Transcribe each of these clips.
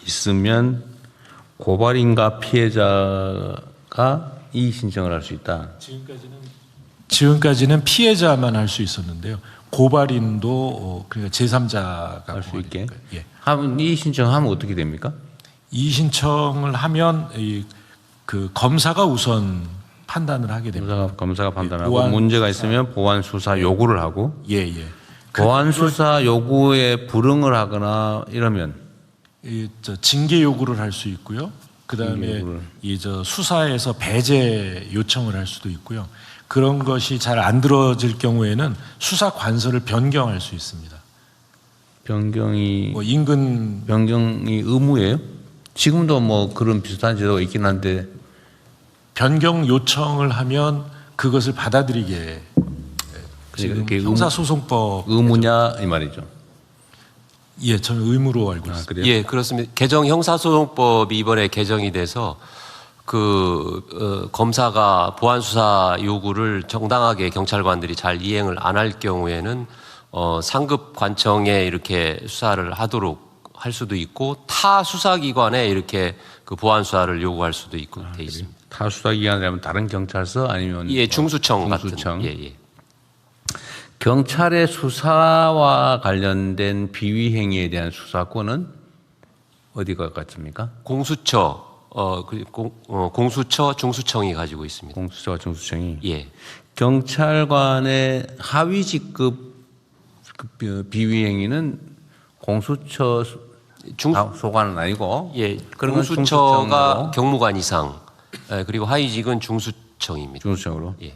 있으면 고발인과 피해자가 이의 신청을 할 수 있다. 지금까지는 피해자만 할 수 있었는데요. 고발인도 그러니까 제3자가 할 수 있게. 예. 하면 이의 신청하면 어떻게 됩니까? 이의 신청을 하면 그 검사가 우선 판단을 하게 됩니다. 검사가 판단하고 보완 문제가 수사. 있으면 보완 수사 요구를 하고 예. 보완 수사 요구에 불응을 하거나 이러면 징계 요구를 할 수 있고요. 그다음에 수사에서 배제 요청을 할 수도 있고요. 그런 것이 잘 안 들어질 경우에는 수사 관서를 변경할 수 있습니다. 변경이 뭐 인근 변경이 의무예요? 지금도 뭐 그런 비슷한 제도가 있긴 한데 변경 요청을 하면 그것을 받아들이게 지금 그게 형사소송법 의무냐 이 말이죠. 예, 저는 의무로 알고 있습니다. 그래요? 예, 그렇습니다. 개정 형사소송법이 이번에 개정이 돼서 검사가 보완 수사 요구를 정당하게 경찰관들이 잘 이행을 안 할 경우에는 상급 관청에 이렇게 수사를 하도록 할 수도 있고 타 수사기관에 이렇게 그 보완 수사를 요구할 수도 있고 돼 있습니다. 타 수사기관이라면 다른 경찰서 아니면 예, 중수청 중수청. 같은. 예. 경찰의 수사와 관련된 비위 행위에 대한 수사권은 어디가 같습니까? 공수처, 공수처, 중수청이 가지고 있습니다. 공수처와 중수청이. 예. 경찰관의 하위 직급 비위 행위는 공수처 소관은 아니고. 예, 그런 건 공수처가 중수청으로. 경무관 이상, 그리고 하위직은 중수청입니다. 중수청으로. 예.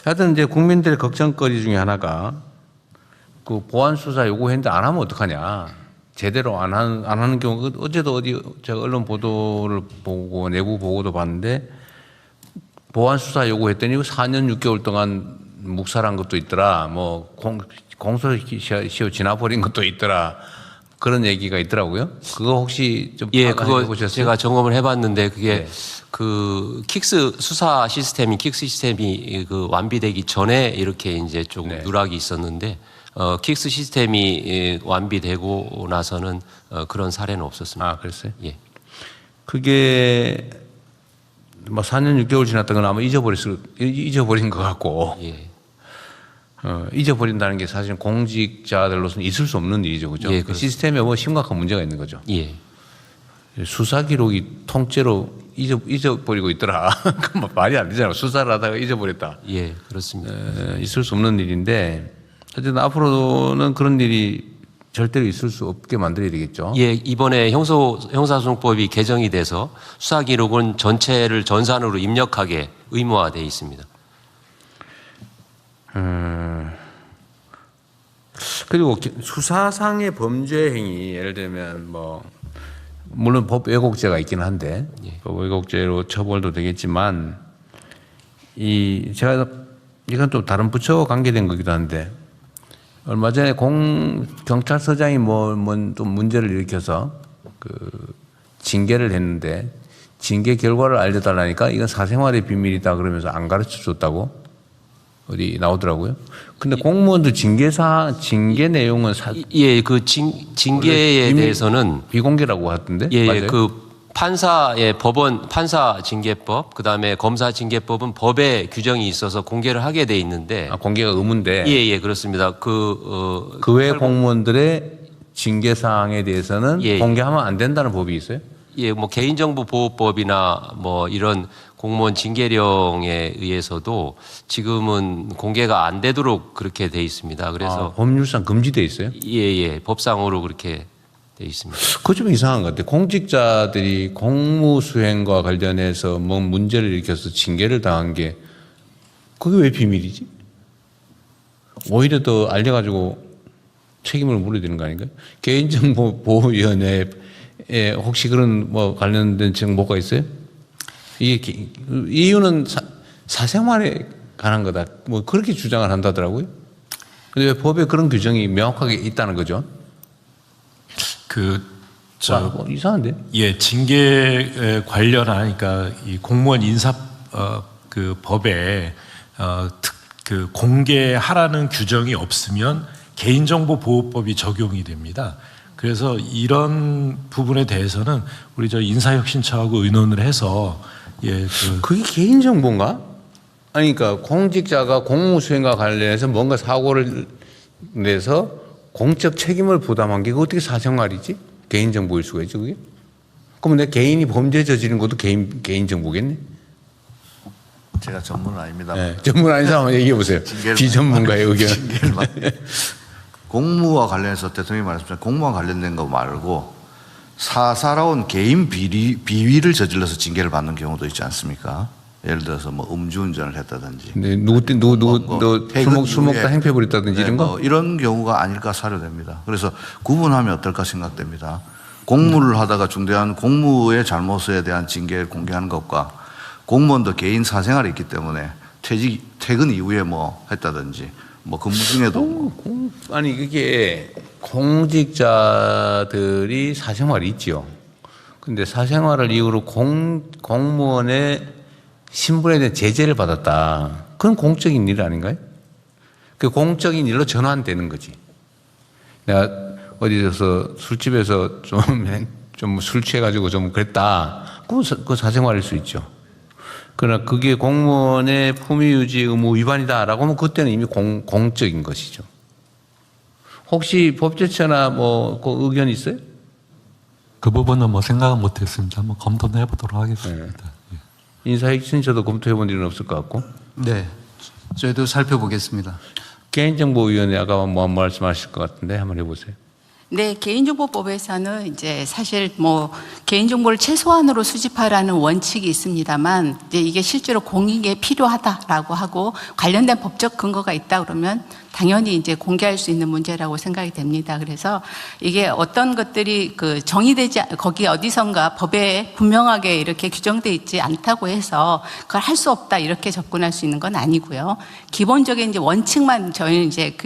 하여튼 이제 국민들의 걱정거리 중에 하나가 그 보완 수사 요구했는데 안 하면 어떡하냐. 제대로 안 하는 경우 어제도 제가 언론 보도를 보고 내부 보고도 봤는데 보완 수사 요구했더니 4년 6개월 동안 묵살한 것도 있더라. 뭐 공소시효 지나버린 것도 있더라. 그런 얘기가 있더라고요. 그거 혹시 좀 그거 해보셨어요? 제가 점검을 해봤는데 그게 네. 그 킥스 시스템이 그 완비되기 전에 이렇게 이제 좀 네. 누락이 있었는데 킥스 시스템이 완비되고 나서는 그런 사례는 없었습니다. 아, 그랬어요? 예. 그게 뭐 4년 6개월 지났던 건 아마 잊어버린 것 같고. 예. 잊어버린다는 게 사실 공직자들로서는 있을 수 없는 일이죠. 그죠? 예, 그 시스템에 뭐 심각한 문제가 있는 거죠. 예. 수사 기록이 통째로 잊어버리고 있더라. 그건 말이 안 되잖아요. 수사를 하다가 잊어버렸다. 예, 그렇습니다. 있을 수 없는 일인데 어쨌든 앞으로는 그런 일이 절대로 있을 수 없게 만들어야 되겠죠. 예, 이번에 형사소송법이 개정이 돼서 수사 기록은 전체를 전산으로 입력하게 의무화되어 있습니다. 그리고 수사상의 범죄 행위 예를 들면 뭐 물론 법 왜곡죄가 있긴 한데 법 왜곡죄로 처벌도 되겠지만 제가 이건 또 다른 부처와 관계된 거기도 한데 얼마 전에 경찰서장이 또 문제를 일으켜서 그 징계를 했는데 징계 결과를 알려달라니까 이건 사생활의 비밀이다 그러면서 안 가르쳐 줬다고 어디 나오더라고요. 근데 공무원들 징계 내용은 그 징계에 대해서는 비공개라고 하던데. 예, 맞아요? 그 법원 판사 징계법, 그다음에 검사 징계법은 법에 규정이 있어서 공개를 하게 돼 있는데 공개가 의무인데. 예, 그렇습니다. 그 외 공무원들의 징계 사항에 대해서는 공개하면 안 된다는 법이 있어요? 예, 뭐 개인정보보호법이나 뭐 이런 공무원 징계령에 의해서도 지금은 공개가 안 되도록 그렇게 돼 있습니다. 그래서 법률상 금지돼 있어요? 예, 법상으로 그렇게 돼 있습니다. 그거 좀 이상한 것 같아요. 공직자들이 공무 수행과 관련해서 뭐 문제를 일으켜서 징계를 당한 게 그게 왜 비밀이지? 오히려 더 알려가지고 책임을 물어야 되는 거 아닌가요? 개인정보보호위원회에 혹시 그런 뭐 관련된 정보가 있어요? 이게 이유는 사생활에 관한 거다. 뭐 그렇게 주장을 한다더라고요. 근데 왜 법에 그런 규정이 명확하게 있다는 거죠? 이상한데? 예, 징계 관련하니까 이 공무원 인사 그 법에 그 공개하라는 규정이 없으면 개인정보보호법이 적용이 됩니다. 그래서 이런 부분에 대해서는 우리 저 인사혁신처하고 의논을 해서 그게 개인정보인가? 아니, 그러니까 공직자가 공무수행과 관련해서 뭔가 사고를 내서 공적 책임을 부담한 게 어떻게 사생활이지? 개인정보일 수가 있죠, 그게? 그러면 내 개인이 범죄 저지른 것도 개인정보겠네? 제가 전문은 아닙니다. 네, 전문 아닌 사람 한번 얘기해 보세요. 비전문가의 의견. 공무와 관련해서 대통령이 말씀하신 공무와 관련된 거 말고 사사로운 개인 비위를 저질러서 징계를 받는 경우도 있지 않습니까? 예를 들어서 뭐 음주운전을 했다든지, 네, 술 먹다 행패 부렸다든지 이런 거? 이런 경우가 아닐까 사료됩니다. 그래서 구분하면 어떨까 생각됩니다. 공무를 하다가 중대한 공무의 잘못에 대한 징계를 공개하는 것과 공무원도 개인 사생활이 있기 때문에 퇴근 이후에 뭐 했다든지 뭐 근무 중에도 아니 그게 공직자들이 사생활이 있지요. 근데 사생활을 이유로 공무원의 신분에 대한 제재를 받았다. 그건 공적인 일 아닌가요? 그 공적인 일로 전환되는 거지. 내가 어디서 술집에서 좀 술 취해가지고 좀 그랬다. 그건 사생활일 수 있죠. 그러나 그게 공무원의 품위유지 의무 위반이다라고 하면 그때는 이미 공적인 것이죠. 혹시 법제처나 뭐 그 의견 있어요? 그 부분은 뭐 생각은 못했습니다. 한번 검토는 해보도록 하겠습니다. 네. 인사혁신처도 검토해 본 일은 없을 것 같고. 네, 저희도 살펴보겠습니다. 개인정보위원회 아까 뭐 말씀하실 것 같은데 한번 해보세요. 네, 개인정보법에서는 이제 사실 뭐 개인정보를 최소한으로 수집하라는 원칙이 있습니다만 이제 이게 실제로 공익에 필요하다라고 하고 관련된 법적 근거가 있다 그러면 당연히 이제 공개할 수 있는 문제라고 생각이 됩니다. 그래서 이게 어떤 것들이 거기 어디선가 법에 분명하게 이렇게 규정돼 있지 않다고 해서 그걸 할 수 없다 이렇게 접근할 수 있는 건 아니고요. 기본적인 이제 원칙만 저희는 이제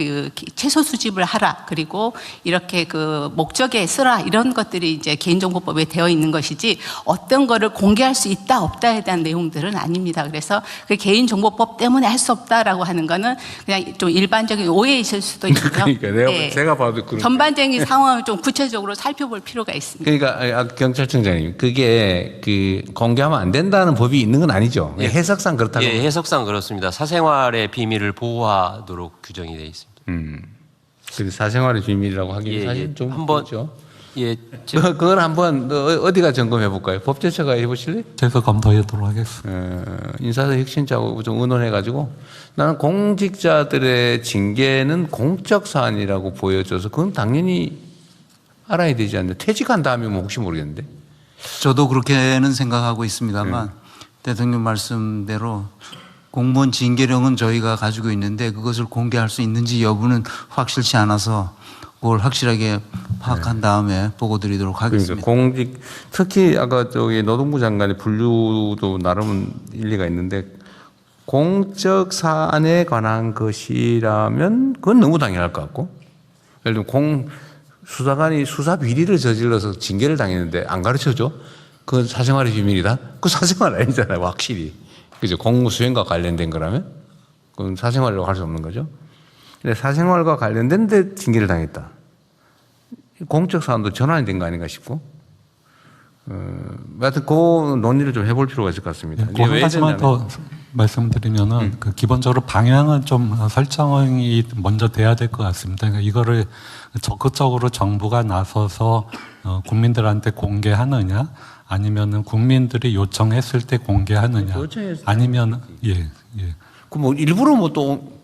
최소 수집을 하라 그리고 이렇게 목적에 쓰라 이런 것들이 이제 개인정보법에 되어 있는 것이지 어떤 거를 공개할 수 있다 없다에 대한 내용들은 아닙니다. 그래서 그 개인정보법 때문에 할 수 없다라고 하는 거는 그냥 좀 일반적인 오해이실 수도 있고요. 그러니까 제가 봐도 그런 전반적인 상황을 좀 구체적으로 살펴볼 필요가 있습니다. 그러니까 경찰청장님 그게 공개하면 안 된다는 법이 있는 건 아니죠. 예. 해석상 그렇다고. 예, 해석상 그렇습니다. 사생활의 비밀을 보호하도록 규정이 되어 있습니다. 그래서 사생활의 비밀이라고 하기는 예, 사실 예. 좀 한번 그렇죠. 예, 그건 한번 어디가 점검해 볼까요? 법제처가 해보실래요? 제가 검토하도록 하겠습니다. 인사혁신처하고 좀 의논해가지고 나는 공직자들의 징계는 공적 사안이라고 보여져서 그건 당연히 알아야 되지 않나. 퇴직한 다음에 뭐 혹시 모르겠는데. 저도 그렇게는 생각하고 있습니다만 대통령 말씀대로 공무원 징계령은 저희가 가지고 있는데 그것을 공개할 수 있는지 여부는 확실치 않아서 그걸 확실하게 파악한 다음에 보고 드리도록 하겠습니다. 그러니까 특히 아까 노동부 장관의 분류도 나름은 일리가 있는데 공적 사안에 관한 것이라면 그건 너무 당연할 것 같고 예를 들면 수사관이 수사 비리를 저질러서 징계를 당했는데 안 가르쳐줘? 그건 사생활의 비밀이다? 그건 사생활 아니잖아요, 확실히. 그죠? 공무 수행과 관련된 거라면 그건 사생활이라고 할 수 없는 거죠. 근데 사생활과 관련된데 징계를 당했다. 공적 사안도 전환이 된 거 아닌가 싶고. 하여튼 그 논의를 좀 해볼 필요가 있을 것 같습니다. 그 한 가지만 더 말씀드리면은 기본적으로 방향은 좀 설정이 먼저 돼야 될 것 같습니다. 그러니까 이거를 적극적으로 정부가 나서서 국민들한테 공개하느냐, 아니면은 국민들이 요청했을 때 공개하느냐, 아니면 예. 그 뭐 일부러 뭐 또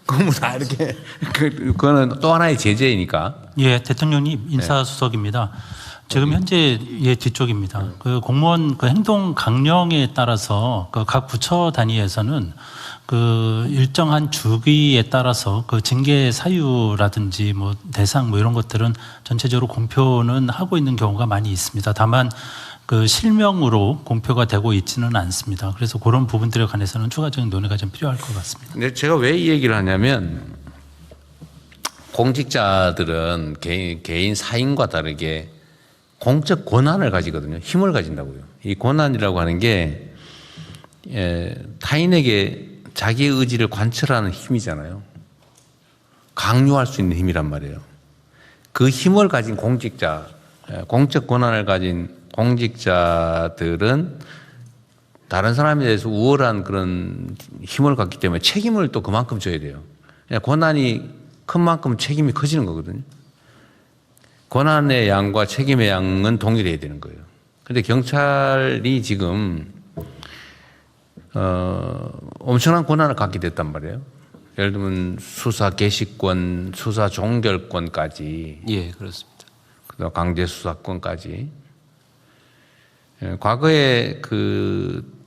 그뭐 다 이렇게 그거는 또 하나의 제재이니까. 예, 대통령님 인사수석입니다. 지금 현재 뒤쪽입니다. 그 공무원 행동 강령에 따라서 각 부처 단위에서는 일정한 주기에 따라서 징계 사유라든지 뭐 대상 뭐 이런 것들은 전체적으로 공표는 하고 있는 경우가 많이 있습니다. 다만 실명으로 공표가 되고 있지는 않습니다. 그래서 그런 부분들에 관해서는 추가적인 논의가 좀 필요할 것 같습니다. 근데 제가 왜 이 얘기를 하냐면 공직자들은 개인 사인과 다르게 공적 권한을 가지거든요. 힘을 가진다고요. 이 권한이라고 하는 게 타인에게 자기의 의지를 관철하는 힘이잖아요. 강요할 수 있는 힘이란 말이에요. 그 힘을 가진 공직자, 공적 권한을 가진 공직자들은 다른 사람에 대해서 우월한 그런 힘을 갖기 때문에 책임을 또 그만큼 져야 돼요. 권한이 큰 만큼 책임이 커지는 거거든요. 권한의 양과 책임의 양은 동일해야 되는 거예요. 그런데 경찰이 지금 엄청난 권한을 갖게 됐단 말이에요. 예를 들면 수사 개시권, 수사 종결권까지, 예, 그렇습니다. 그다음 강제 수사권까지. 과거에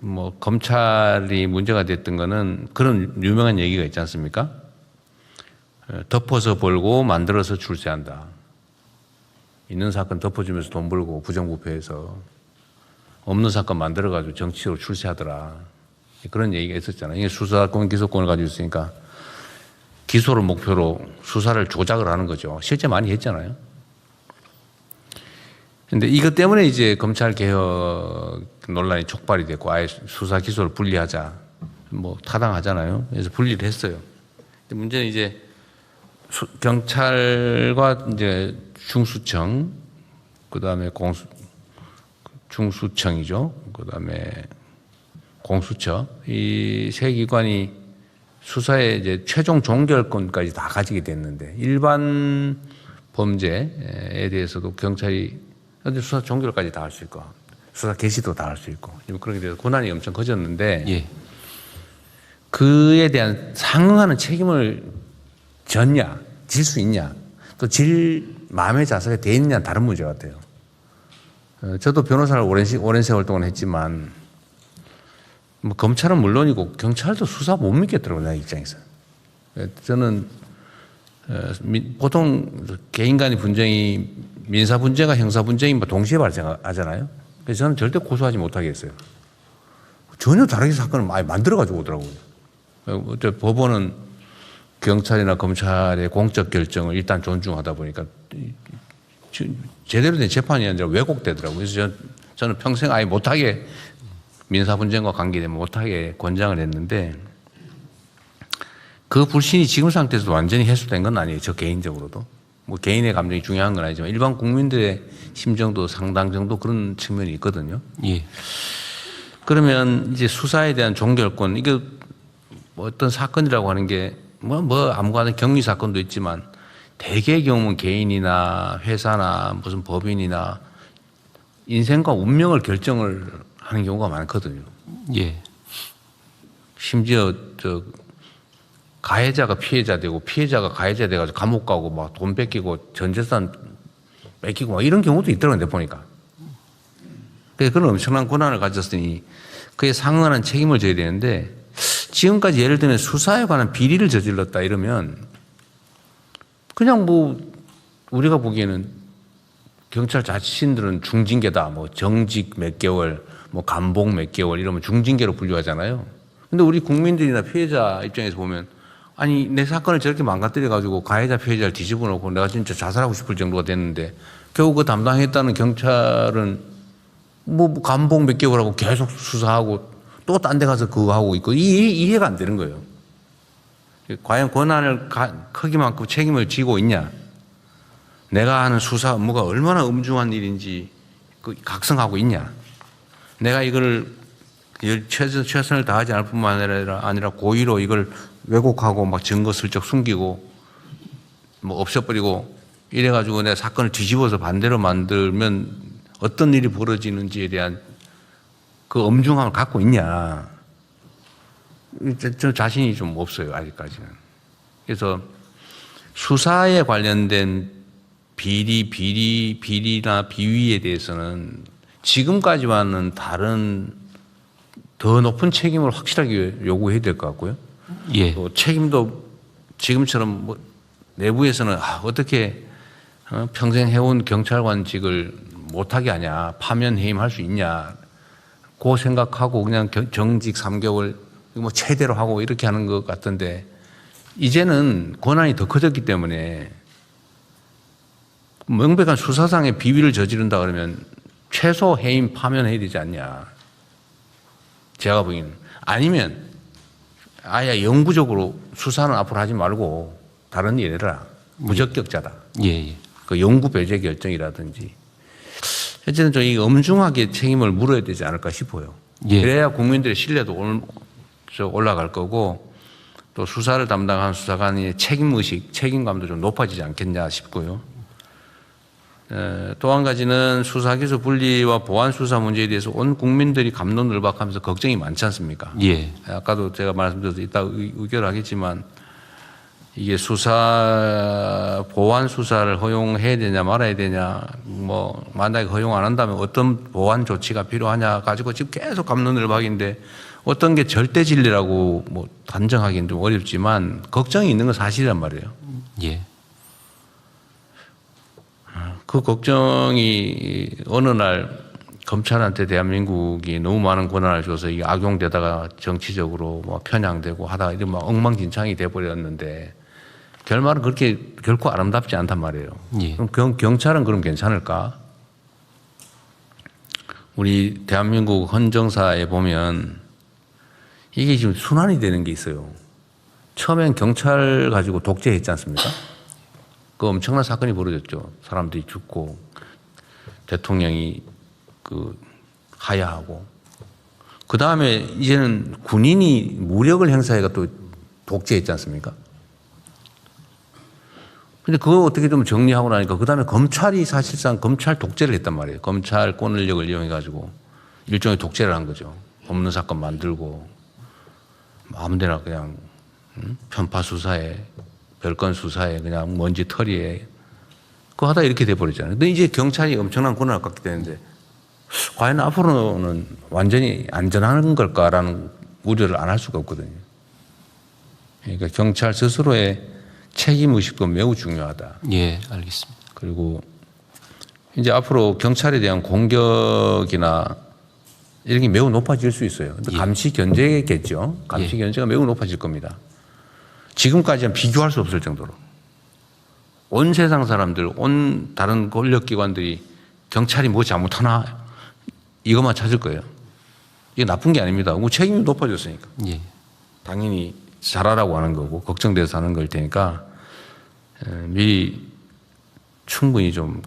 뭐 검찰이 문제가 됐던 거는 그런 유명한 얘기가 있지 않습니까? 덮어서 벌고 만들어서 출세한다. 있는 사건 덮어주면서 돈 벌고 부정부패해서 없는 사건 만들어가지고 정치적으로 출세하더라. 그런 얘기가 있었잖아요. 이게 수사권, 기소권을 가지고 있으니까 기소를 목표로 수사를 조작을 하는 거죠. 실제 많이 했잖아요. 근데 이것 때문에 이제 검찰 개혁 논란이 촉발이 됐고 아예 수사 기소를 분리하자. 뭐 타당하잖아요. 그래서 분리를 했어요. 근데 문제는 이제 경찰과 이제 중수청, 그다음에 중수청이죠. 그다음에 공수처 이 세 기관이 수사의 이제 최종 종결권까지 다 가지게 됐는데 일반 범죄에 대해서도 경찰이 수사 종결까지 다 할 수 있고 수사 개시도 다 할 수 있고 그렇게 돼서 권한이 엄청 커졌는데 예. 그에 대한 상응하는 책임을 졌냐, 질 수 있냐, 또 질 마음의 자세가 돼 있느냐는 다른 문제 같아요. 저도 변호사를 오랜 세월 동안 했지만 뭐 검찰은 물론이고 경찰도 수사 못 믿겠더라고요, 내 입장에서. 저는 보통 개인 간의 분쟁이 민사 분쟁과 형사 분쟁이 뭐 동시에 발생하잖아요. 그래서 저는 절대 고소하지 못하겠어요. 전혀 다르게 사건을 많이 만들어가지고 오더라고요. 법원은 경찰이나 검찰의 공적 결정을 일단 존중하다 보니까 제대로 된 재판이 아니라 왜곡되더라고요. 그래서 저는 평생 아예 못하게 민사 분쟁과 관계되면 못하게 권장을 했는데 그 불신이 지금 상태에서도 완전히 해소된 건 아니에요. 저 개인적으로도. 뭐 개인의 감정이 중요한 건 아니지만 일반 국민들의 심정도 상당 정도 그런 측면이 있거든요. 예. 그러면 이제 수사에 대한 종결권, 이게 뭐 어떤 사건이라고 하는 게 아무거나 경위 사건도 있지만 대개의 경우는 개인이나 회사나 무슨 법인이나 인생과 운명을 결정을 하는 경우가 많거든요. 예. 심지어 가해자가 피해자 되고 피해자가 가해자 돼가지고 감옥 가고 막 돈 뺏기고 전 재산 뺏기고 막 이런 경우도 있더라고요, 내가 보니까. 그래서 그런 엄청난 권한을 가졌으니 그에 상응하는 책임을 져야 되는데 지금까지 예를 들면 수사에 관한 비리를 저질렀다 이러면 그냥 뭐 우리가 보기에는 경찰 자신들은 중징계다, 뭐 정직 몇 개월, 뭐 감봉 몇 개월 이러면 중징계로 분류하잖아요. 근데 우리 국민들이나 피해자 입장에서 보면 아니 내 사건을 저렇게 망가뜨려 가지고 가해자 피해자를 뒤집어 놓고 내가 진짜 자살하고 싶을 정도가 됐는데 겨우 그 담당했다는 경찰은 뭐 감봉 몇 개월 하고 계속 수사하고 또 딴 데 가서 그거 하고 있고 이해가 안 되는 거예요. 과연 권한을 크기만큼 책임을 지고 있냐? 내가 하는 수사 업무가 얼마나 엄중한 일인지 각성하고 있냐? 내가 이걸 최선을 다하지 않을 뿐만 아니라 고의로 이걸 왜곡하고 막 증거 슬쩍 숨기고 뭐 없애버리고 이래가지고 내가 사건을 뒤집어서 반대로 만들면 어떤 일이 벌어지는지에 대한 그 엄중함을 갖고 있냐. 저 자신이 좀 없어요, 아직까지는. 그래서 수사에 관련된 비리나 비위에 대해서는 지금까지와는 다른 더 높은 책임을 확실하게 요구해야 될 것 같고요. 예. 또 책임도 지금처럼 뭐 내부에서는 어떻게 평생 해온 경찰관직을 못하게 하냐, 파면 해임할 수 있냐, 그 생각하고 그냥 정직 3개월 뭐 최대로 하고 이렇게 하는 것 같던데 이제는 권한이 더 커졌기 때문에 명백한 수사상의 비위를 저지른다 그러면 최소 해임 파면해야 되지 않냐. 제가 보기에는. 아니면 아예 영구적으로 수사는 앞으로 하지 말고 다른 예라 무적격자다. 예, 예. 그 영구 배제 결정이라든지 어쨌든 좀 이 엄중하게 책임을 물어야 되지 않을까 싶어요. 예. 그래야 국민들의 신뢰도 올라갈 거고 또 수사를 담당한 수사관의 책임의식, 책임감도 좀 높아지지 않겠냐 싶고요. 또 한 가지는 수사기소 분리와 보안 수사 문제에 대해서 온 국민들이 갑론을박하면서 걱정이 많지 않습니까? 예. 아까도 제가 말씀드려서 이따 의결하겠지만 이게 보안 수사를 허용해야 되냐 말아야 되냐, 뭐 만약에 허용 안 한다면 어떤 보안 조치가 필요하냐 가지고 지금 계속 갑론을박인데 어떤 게 절대 진리라고 뭐 단정하기는 좀 어렵지만 걱정이 있는 건 사실이란 말이에요. 예. 그 걱정이 어느 날 검찰한테 대한민국이 너무 많은 권한을 줘서 이게 악용되다가 정치적으로 뭐 편향되고 하다가 이런 막 엉망진창이 돼버렸는데 결말은 그렇게 결코 아름답지 않단 말이에요. 예. 그럼 경찰은 그럼 괜찮을까? 우리 대한민국 헌정사에 보면 이게 지금 순환이 되는 게 있어요. 처음엔 경찰 가지고 독재했지 않습니까? 그 엄청난 사건이 벌어졌죠. 사람들이 죽고 대통령이 하야하고 그 다음에 이제는 군인이 무력을 행사해가 또 독재했지 않습니까? 근데 그거 어떻게 좀 정리하고 나니까 그 다음에 검찰이 사실상 검찰 독재를 했단 말이에요. 검찰 권력을 이용해가지고 일종의 독재를 한 거죠. 없는 사건 만들고 아무데나 그냥 편파 수사에 별건 수사에 그냥 먼지 털이에 그거 하다 이렇게 돼버리잖아요. 근데 이제 경찰이 엄청난 권한을 갖게 되는데 과연 앞으로는 완전히 안전한 걸까라는 우려를 안 할 수가 없거든요. 그러니까 경찰 스스로의 책임의식도 매우 중요하다. 예, 알겠습니다. 그리고 이제 앞으로 경찰에 대한 공격이나 이런 게 매우 높아질 수 있어요. 예. 감시 견제겠죠. 감시 견제가 매우 높아질 겁니다. 지금까지는 비교할 수 없을 정도로 온 세상 사람들, 온 다른 권력기관들이 경찰이 뭐 잘못하나 이것만 찾을 거예요. 이게 나쁜 게 아닙니다. 책임이 높아졌으니까. 예. 당연히 잘하라고 하는 거고 걱정돼서 하는 걸 테니까 미리 충분히 좀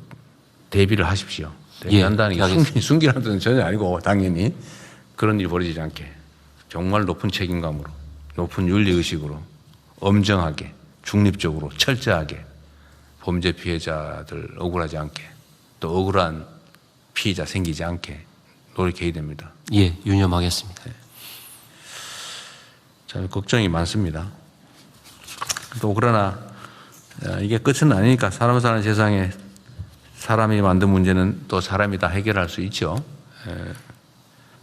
대비를 하십시오. 대비한다는 게 숨기라는 뜻은 전혀 아니고 당연히 그런 일이 벌어지지 않게 정말 높은 책임감으로 높은 윤리의식으로 엄정하게 중립적으로 철저하게 범죄 피해자들 억울하지 않게 또 억울한 피해자 생기지 않게 노력해야 됩니다. 예, 유념하겠습니다. 참 걱정이 많습니다. 또 그러나 이게 끝은 아니니까 사람 사는 세상에 사람이 만든 문제는 또 사람이 다 해결할 수 있죠.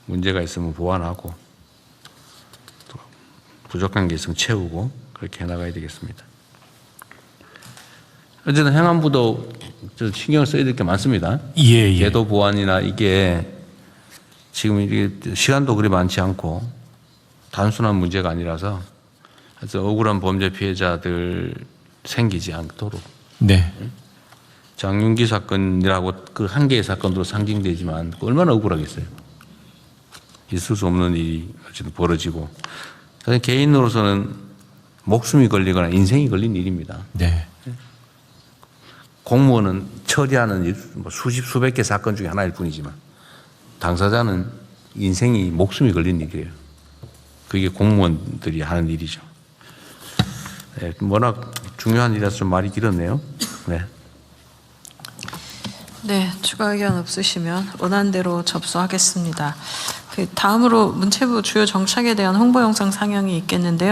문제가 있으면 보완하고 또 부족한 게 있으면 채우고 그렇게 해나가야 되겠습니다. 어쨌든 행안부도 신경을 써야 될 게 많습니다. 예. 제도 보완이나 이게 지금 이게 시간도 그리 많지 않고 단순한 문제가 아니라서 그래서 억울한 범죄 피해자들 생기지 않도록 네. 장윤기 사건이라고 그 한 개의 사건으로 상징되지만 얼마나 억울하겠어요. 있을 수 없는 일이 어쨌든 벌어지고 개인으로서는 목숨이 걸리거나 인생이 걸린 일입니다. 네. 공무원은 처리하는 수백 개 사건 중에 하나일 뿐이지만 당사자는 인생이 목숨이 걸린 일이에요. 그게 공무원들이 하는 일이죠. 네, 워낙 중요한 일이라서 좀 말이 길었네요. 네. 네, 추가 의견 없으시면 원안대로 접수하겠습니다. 다음으로 문체부 주요 정책에 대한 홍보 영상 상영이 있겠는데요.